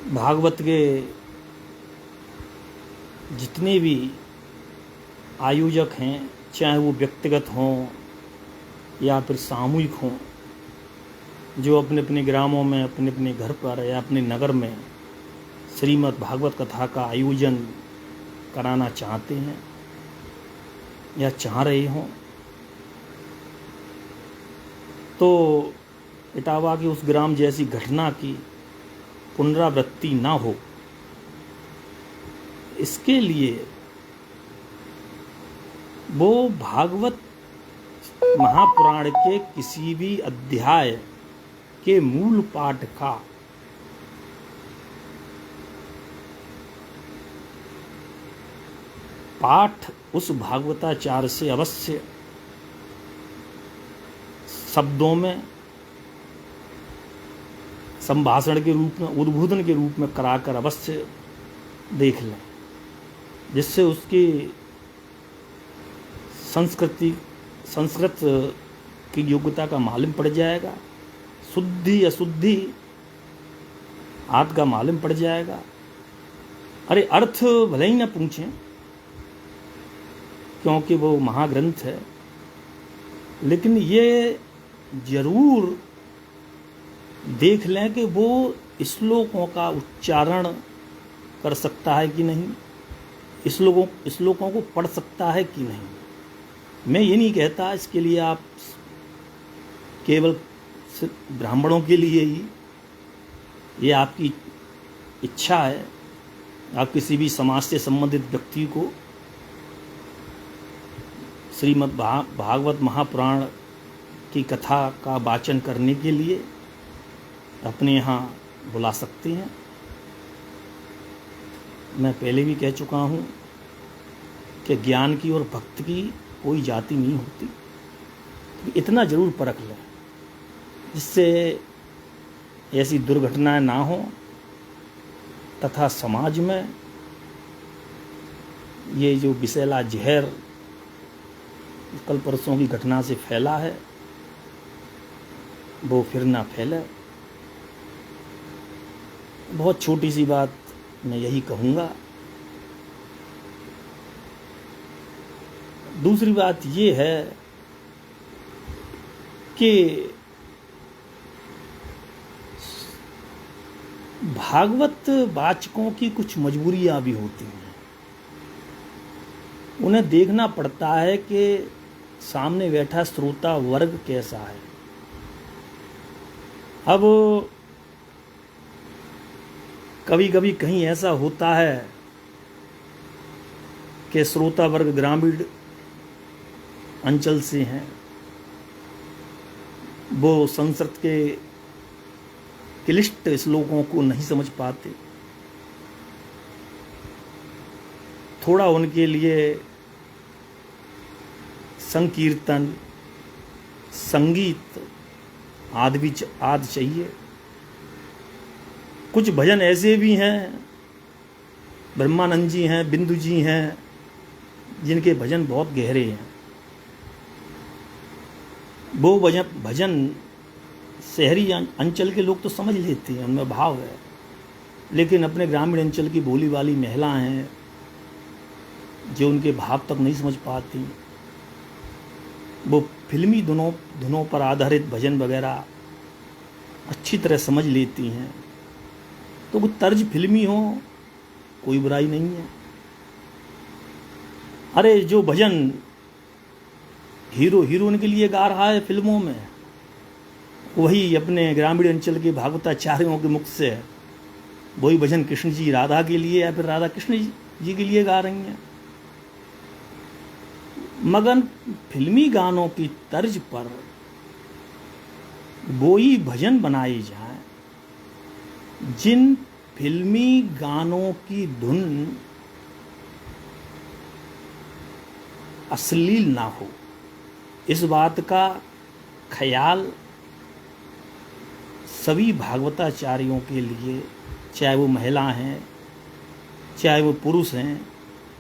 भागवत के जितने भी आयोजक हैं, चाहे वो व्यक्तिगत हों या फिर सामूहिक हों, जो अपने अपने ग्रामों में, अपने अपने घर पर या अपने नगर में श्रीमद् भागवत कथा का आयोजन कराना चाहते हैं या चाह रहे हों, तो इटावा की उस ग्राम जैसी घटना की पुनरावृत्ति ना हो, इसके लिए वो भागवत महापुराण के किसी भी अध्याय के मूल पाठ का पाठ उस भागवताचार्य से अवश्य शब्दों में, संभाषण के रूप में, उद्बोधन के रूप में कराकर अवश्य देख लें, जिससे उसकी संस्कृत की योग्यता का मालूम पड़ जाएगा, शुद्धि अशुद्धि आदि का मालूम पड़ जाएगा। अरे अर्थ भले ही ना पूछें, क्योंकि वो महाग्रंथ है, लेकिन ये जरूर देख लें कि वो श्लोकों का उच्चारण कर सकता है कि नहीं, श्लोकों को पढ़ सकता है कि नहीं। मैं ये नहीं कहता इसके लिए आप केवल ब्राह्मणों के लिए ही, ये आपकी इच्छा है, आप किसी भी समाज से संबंधित व्यक्ति को श्रीमद् भागवत महापुराण की कथा का वाचन करने के लिए अपने यहाँ बुला सकते हैं। मैं पहले भी कह चुका हूँ कि ज्ञान की और भक्ति की कोई जाति नहीं होती, तो इतना जरूर परख लें जिससे ऐसी दुर्घटनाएं ना हो तथा समाज में ये जो विषैला जहर कल परसों की घटना से फैला है वो फिर ना फैले। बहुत छोटी सी बात मैं यही कहूँगा। दूसरी बात ये है कि भागवत वाचकों की कुछ मजबूरियां भी होती हैं। उन्हें देखना पड़ता है कि सामने बैठा श्रोता वर्ग कैसा है। अब कभी कभी कहीं ऐसा होता है कि श्रोता वर्ग ग्रामीण अंचल से हैं, वो संस्कृत के क्लिष्ट श्लोकों को नहीं समझ पाते, थोड़ा उनके लिए संकीर्तन, संगीत आदि चाहिए। कुछ भजन ऐसे भी हैं, ब्रह्मानंद जी हैं, बिंदु जी हैं, जिनके भजन बहुत गहरे हैं। वो भजन शहरी अंचल के लोग तो समझ लेते हैं, उनमें भाव है, लेकिन अपने ग्रामीण अंचल की भोली वाली महिलाएं हैं जो उनके भाव तक नहीं समझ पाती। वो फिल्मी धुनों पर आधारित भजन वगैरह अच्छी तरह समझ लेती हैं, तो वो तर्ज फिल्मी हो कोई बुराई नहीं है। अरे जो भजन हीरो हीरोइन के लिए गा रहा है फिल्मों में, वही अपने ग्रामीण अंचल के भागवताचार्यों के मुख से वही भजन कृष्ण जी राधा के लिए या फिर राधा कृष्ण जी के लिए गा रही हैं। मगर फिल्मी गानों की तर्ज पर वही भजन बनाए जाएं जिन फिल्मी गानों की धुन अश्लील ना हो, इस बात का ख्याल सभी भागवताचार्यों के लिए, चाहे वो महिला हैं चाहे वो पुरुष हैं,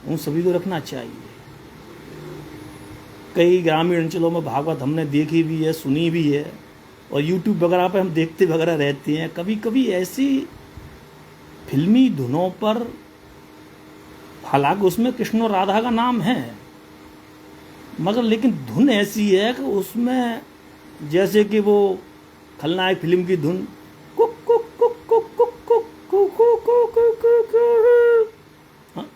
उन सभी को रखना चाहिए। कई ग्रामीण अंचलों में भागवत हमने देखी भी है, सुनी भी है, और YouTube वगैरह पे हम देखते वगैरह रहते हैं। कभी कभी ऐसी फिल्मी धुनों पर, हालांकि उसमें कृष्ण और राधा का नाम है, मगर लेकिन धुन ऐसी है कि उसमें जैसे कि वो खलनायक फिल्म की धुन, cook cook cook cook cook cook cook cook cook cook cook. हाँ,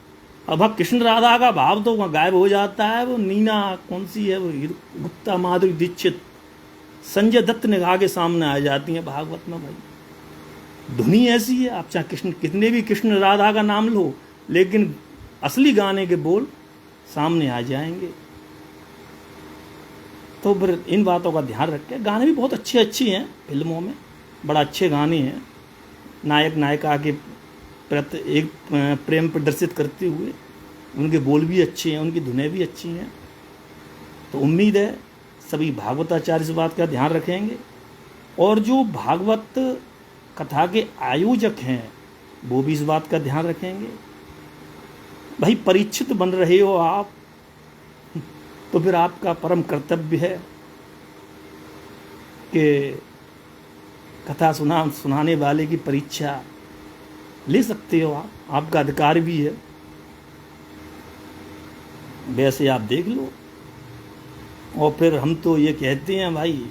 अब कृष्ण राधा का भाव तो वहाँ गायब हो जाता है। वो नीना कौन सी है, वो गुप्ता, माधुरी दीक्षित, संजय दत्त ने आगे सामने आ जाती है भागवत में। भाई धुनी ऐसी है, आप चाहे कृष्ण कितने भी कृष्ण राधा का नाम लो, लेकिन असली गाने के बोल सामने आ जाएंगे। तो फिर इन बातों का ध्यान रखें। गाने भी बहुत अच्छे अच्छे हैं फिल्मों में, बड़ा अच्छे गाने हैं, नायक नायिका के प्रति एक प्रेम प्रदर्शित करते हुए। उनके बोल भी अच्छे हैं, उनकी धुनें भी अच्छी हैं। तो उम्मीद है सभी भागवताचार्य इस बात का ध्यान रखेंगे, और जो भागवत कथा के आयोजक हैं वो भी इस बात का ध्यान रखेंगे। भाई परीक्षित बन रहे हो आप, तो फिर आपका परम कर्तव्य है कि कथा सुनाने वाले की परीक्षा ले सकते हो आप, आपका अधिकार भी है। वैसे आप देख लो। और फिर हम तो ये कहते हैं भाई,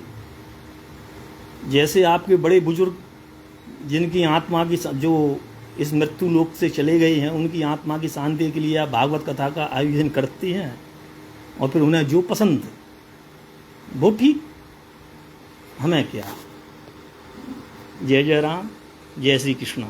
जैसे आपके बड़े बुजुर्ग जिनकी आत्मा की, जो इस मृत्यु लोक से चले गए हैं, उनकी आत्मा की शांति के लिए आप भागवत कथा का आयोजन करते हैं, और फिर उन्हें जो पसंद वो ठीक, हमें क्या। जय जय राम, जय श्री कृष्ण।